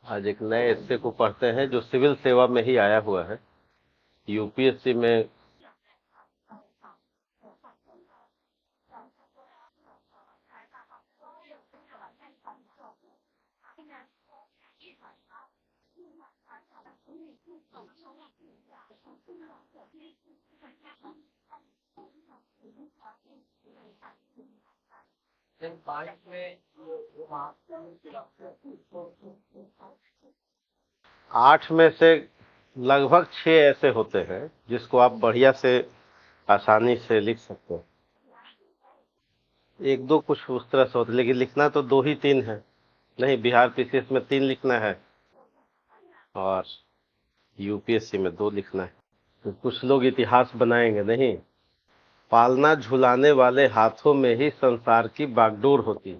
आज एक नए हिस्से को पढ़ते हैं जो सिविल सेवा में ही आया हुआ है। यूपीएससी में 8 में से लगभग 6 ऐसे होते हैं जिसको आप बढ़िया से आसानी से लिख सकते हैं। एक दो कुछ उस तरह से होते, लेकिन लिखना तो 2 ही 3 है। नहीं, बिहार पीसीएस में 3 लिखना है और यूपीएससी में 2 लिखना है। तो कुछ लोग इतिहास बनाएंगे, नहीं, पालना झुलाने वाले हाथों में ही संसार की बागडोर होती।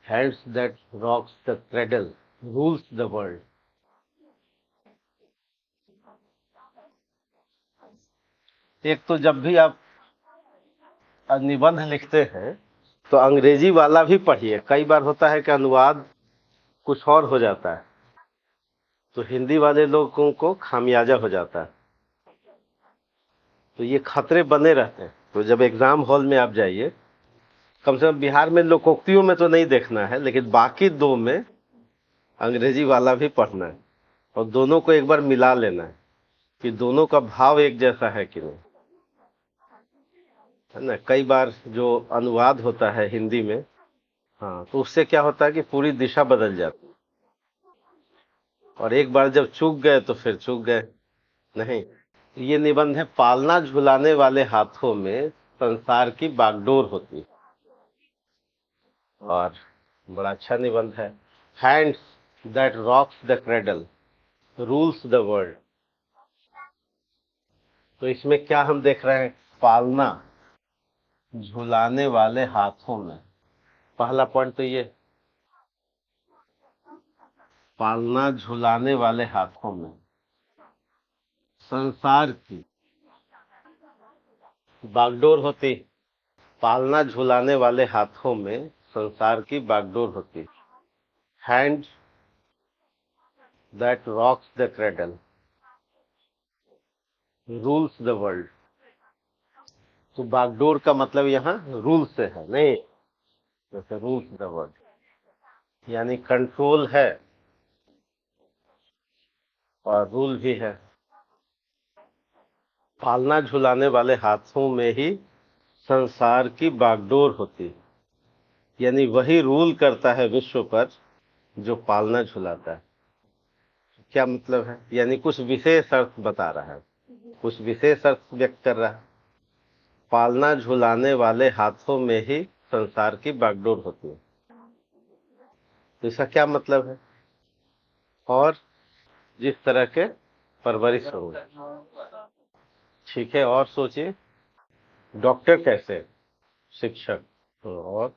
Hands that rocks the cradle rules the world. एक तो जब भी आप निबंध लिखते हैं तो अंग्रेजी वाला भी पढ़िए। कई बार होता है कि अनुवाद कुछ और हो जाता है तो हिंदी वाले लोगों को खामियाजा हो जाता है, तो ये खतरे बने रहते हैं। तो जब एग्जाम हॉल में आप जाइए, कम से कम बिहार में लोकोक्तियों में तो नहीं देखना है, लेकिन बाकी 2 में अंग्रेजी वाला भी पढ़ना है और दोनों को एक बार मिला लेना है कि दोनों का भाव एक जैसा है कि नहीं, है ना। कई बार जो अनुवाद होता है हिंदी में, हाँ, तो उससे क्या होता है कि पूरी दिशा बदल जाती है और एक बार जब चूक गए तो फिर चूक गए। नहीं, ये निबंध है, पालना झुलाने वाले हाथों में संसार की बागडोर होती है। और बड़ा अच्छा निबंध है। Hands that rocks the cradle rules the world. तो इसमें क्या हम देख रहे हैं? पालना झुलाने वाले हाथों में, पहला पॉइंट तो ये, पालना झुलाने वाले हाथों में संसार की बागडोर होती। पालना झुलाने वाले हाथों में संसार की बागडोर होती। Hand that rocks the cradle rules the world. तो बागडोर का मतलब यहाँ रूल से है, नहीं, जैसे रूल्स द वर्ल्ड यानी कंट्रोल है और रूल भी है। पालना झुलाने वाले हाथों में ही संसार की बागडोर होती, यानी वही रूल करता है विश्व पर जो पालना झुलाता है। क्या मतलब है? यानी कुछ विशेष अर्थ बता रहा है, कुछ विशेष अर्थ व्यक्त कर रहा है। पालना झुलाने वाले हाथों में ही संसार की बागडोर होती है, तो इसका क्या मतलब है? और जिस तरह के परवरिश हो, ठीक है, और सोचिए, डॉक्टर कैसे, शिक्षक, तो और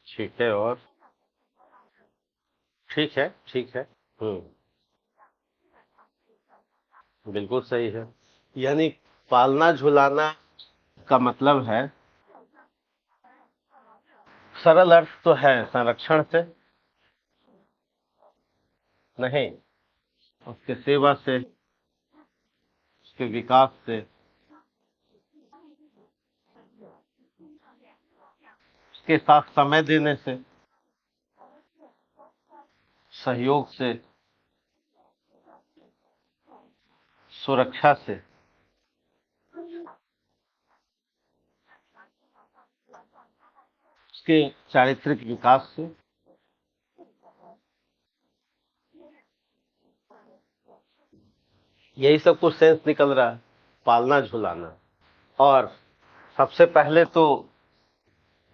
ठीक है, और ठीक है, ठीक है, बिल्कुल सही है। यानी पालना झुलाना का मतलब है, सरल अर्थ तो है संरक्षण से, नहीं, उसके सेवा से, उसके विकास से, उसके साथ समय देने से, सहयोग से, सुरक्षा से, उसके चारित्रिक विकास से, यही सब कुछ सेंस निकल रहा है पालना झुलाना। और सबसे पहले तो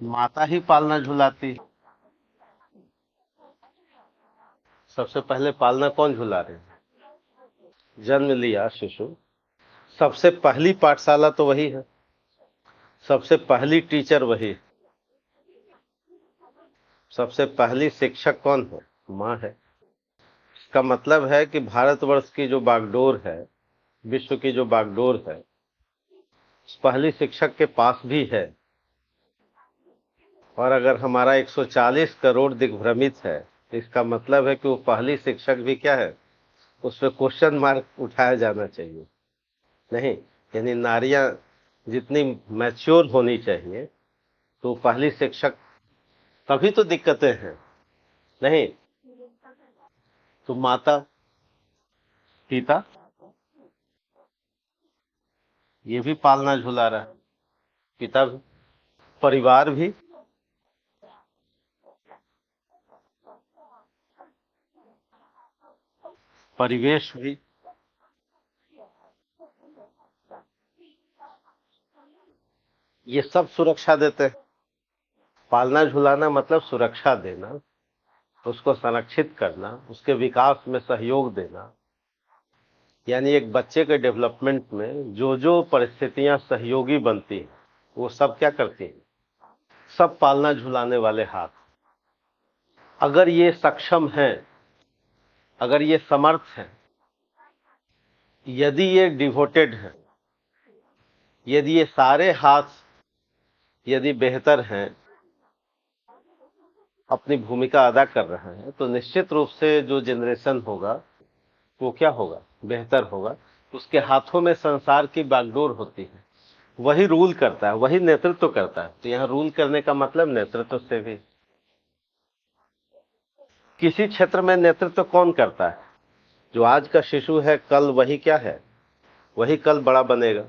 माता ही पालना झुलाती। सबसे पहले पालना कौन झुला रहे हैं? जन्म लिया शिशु, सबसे पहली पाठशाला तो वही है, सबसे पहली टीचर वही, सबसे पहली शिक्षक कौन है? माँ है। इसका मतलब है कि भारतवर्ष की जो बागडोर है, विश्व की जो बागडोर है, उस पहली शिक्षक के पास भी है। और अगर हमारा 140 करोड़ दिग्भ्रमित है, तो इसका मतलब है कि वो पहली शिक्षक भी क्या है, उस पर क्वेश्चन मार्क उठाया जाना चाहिए। नहीं, यानी नारियां जितनी मैच्योर होनी चाहिए, तो पहली शिक्षक, तभी तो दिक्कतें हैं। नहीं तो माता पिता ये भी पालना झुला रहा है, पिता भी, परिवार भी, परिवेश भी। ये सब सुरक्षा देते हैं। पालना झुलाना मतलब सुरक्षा देना, उसको संरक्षित करना, उसके विकास में सहयोग देना। यानी एक बच्चे के डेवलपमेंट में जो जो परिस्थितियां सहयोगी बनती हैं, वो सब क्या करती हैं, सब पालना झुलाने वाले हाथ। अगर ये सक्षम हैं, अगर ये समर्थ हैं, यदि ये डिवोटेड हैं, यदि ये सारे हाथ यदि बेहतर हैं, अपनी भूमिका अदा कर रहे हैं, तो निश्चित रूप से जो जनरेशन होगा वो क्या होगा, बेहतर होगा। उसके हाथों में संसार की बागडोर होती है, वही रूल करता है, वही नेतृत्व करता है। तो यहाँ रूल करने का मतलब नेतृत्व से भी। किसी क्षेत्र में नेतृत्व कौन करता है, जो आज का शिशु है, कल वही क्या है, वही कल बड़ा बनेगा।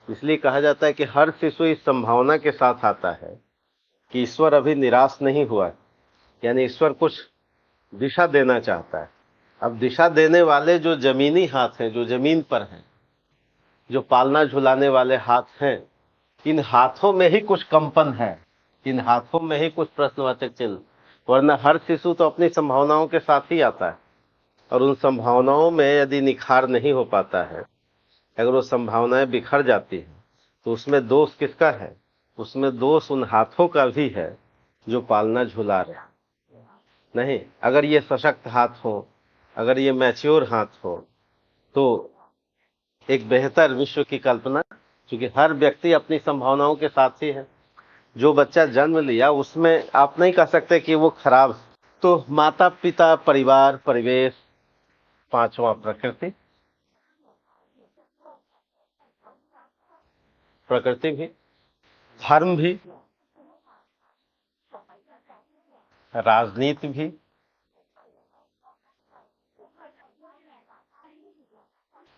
इसलिए कहा जाता है कि हर शिशु इस संभावना के साथ आता है कि ईश्वर अभी निराश नहीं हुआ है, यानी ईश्वर कुछ दिशा देना चाहता है। अब दिशा देने वाले जो जमीनी हाथ हैं, जो जमीन पर हैं, जो पालना झुलाने वाले हाथ हैं, इन हाथों में ही कुछ कंपन है, इन हाथों में ही कुछ प्रश्नवाचक चिन्ह। वरना हर शिशु तो अपनी संभावनाओं के साथ ही आता है, और उन संभावनाओं में यदि निखार नहीं हो पाता है, अगर वो संभावनाएं बिखर जाती हैं, तो उसमें दोष किसका है, उसमें दोष उन हाथों का भी है जो पालना झुला रहे हैं। नहीं, अगर ये सशक्त हाथ हो, अगर ये मैच्योर हाथ हो, तो एक बेहतर विश्व की कल्पना, क्योंकि हर व्यक्ति अपनी संभावनाओं के साथ ही है। जो बच्चा जन्म लिया उसमें आप नहीं कह सकते कि वो खराब है। तो माता पिता, परिवार, परिवेश, पांचवा प्रकृति, प्रकृति भी, धर्म भी, राजनीति भी,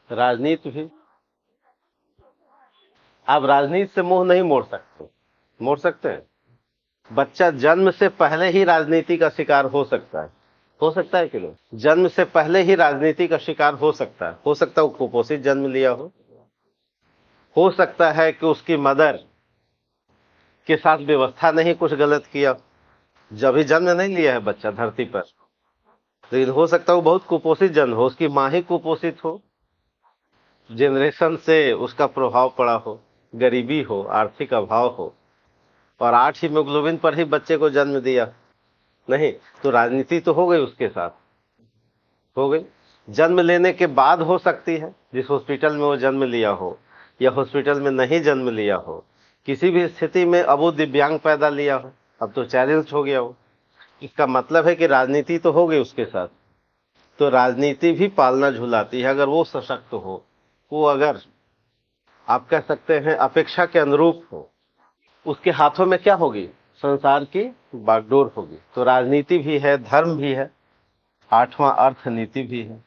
राजनीति भी। आप राजनीति से मुंह नहीं मोड़ सकते, मोड़ सकते हैं? बच्चा जन्म से पहले ही राजनीति का शिकार हो सकता है कि नहीं? जन्म से पहले ही राजनीति का शिकार हो सकता है वो कुपोषित जन्म लिया हो सकता है कि उसकी मदर के साथ व्यवस्था नहीं कुछ गलत किया, जब ही जन्म नहीं लिया है बच्चा धरती पर। लेकिन हो सकता है वो बहुत कुपोषित जन्म हो, उसकी माँ ही कुपोषित हो, जनरेशन से उसका प्रभाव पड़ा हो, गरीबी हो, आर्थिक अभाव हो, और 8 हीमोग्लोबिन पर ही बच्चे को जन्म दिया। नहीं तो राजनीति तो हो गई, उसके साथ हो गई। जन्म लेने के बाद हो सकती है, जिस हॉस्पिटल में वो जन्म लिया हो, या हॉस्पिटल में नहीं जन्म लिया हो, किसी भी स्थिति में अब वो दिव्यांग पैदा लिया हो, अब तो चैलेंज हो गया हो। इसका मतलब है कि राजनीति तो हो गई उसके साथ। तो राजनीति भी पालना झुलाती है, अगर वो सशक्त हो, वो अगर आप कह सकते हैं अपेक्षा के अनुरूप हो, उसके हाथों में क्या होगी, संसार की बागडोर होगी। तो राजनीति भी है, धर्म भी है, आठवां अर्थनीति भी है।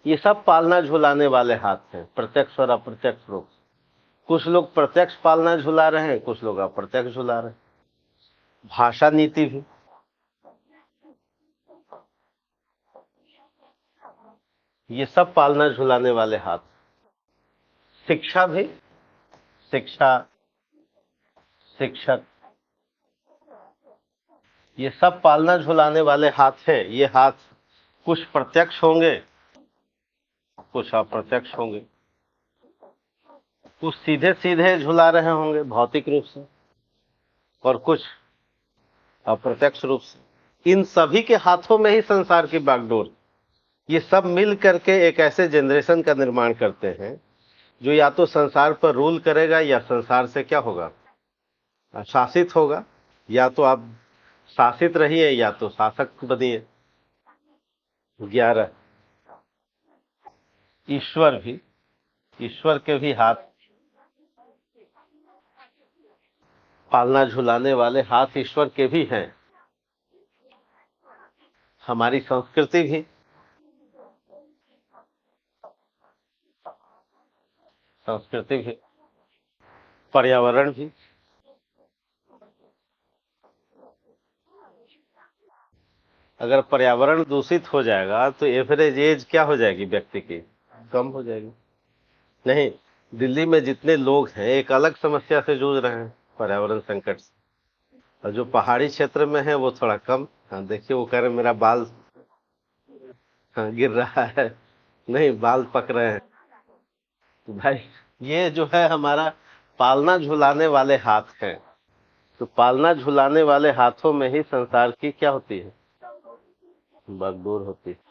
ये सब पालना झुलाने वाले हाथ हैं, प्रत्यक्ष और अप्रत्यक्ष रूप से। कुछ लोग प्रत्यक्ष पालना झुला रहे हैं, कुछ लोग अप्रत्यक्ष झुला रहे हैं। भाषा नीति भी, ये सब पालना झुलाने वाले हाथ। शिक्षा भी, शिक्षा, शिक्षक, ये सब पालना झुलाने वाले हाथ हैं। ये हाथ कुछ प्रत्यक्ष होंगे, कुछ अप्रत्यक्ष होंगे, कुछ सीधे सीधे झुला रहे होंगे भौतिक रूप से, और कुछ अप्रत्यक्ष रूप से इन सभी के हाथों में ही संसार की बागडोर। ये सब मिल करके एक ऐसे जनरेशन का निर्माण करते हैं जो या तो संसार पर रूल करेगा या संसार से क्या होगा, शासित होगा। या तो आप शासित रहिए या तो शासक बनिए। 11, ईश्वर के भी हाथ, पालना झुलाने वाले हाथ ईश्वर के भी हैं। हमारी संस्कृति भी, पर्यावरण भी। अगर पर्यावरण दूषित हो जाएगा तो एवरेज एज क्या हो जाएगी व्यक्ति की, कम हो जाएगी। नहीं, दिल्ली में जितने लोग हैं एक अलग समस्या से जूझ रहे हैं, पर्यावरण संकट से। और जो पहाड़ी क्षेत्र में है वो थोड़ा कम। हाँ देखिए, वो कह रहे मेरा बाल, हाँ, गिर रहा है, नहीं बाल पक रहे हैं। तो भाई ये जो है हमारा पालना झुलाने वाले हाथ हैं। तो पालना झुलाने वाले हाथों में ही संसार की क्या होती है, बागडोर होती है।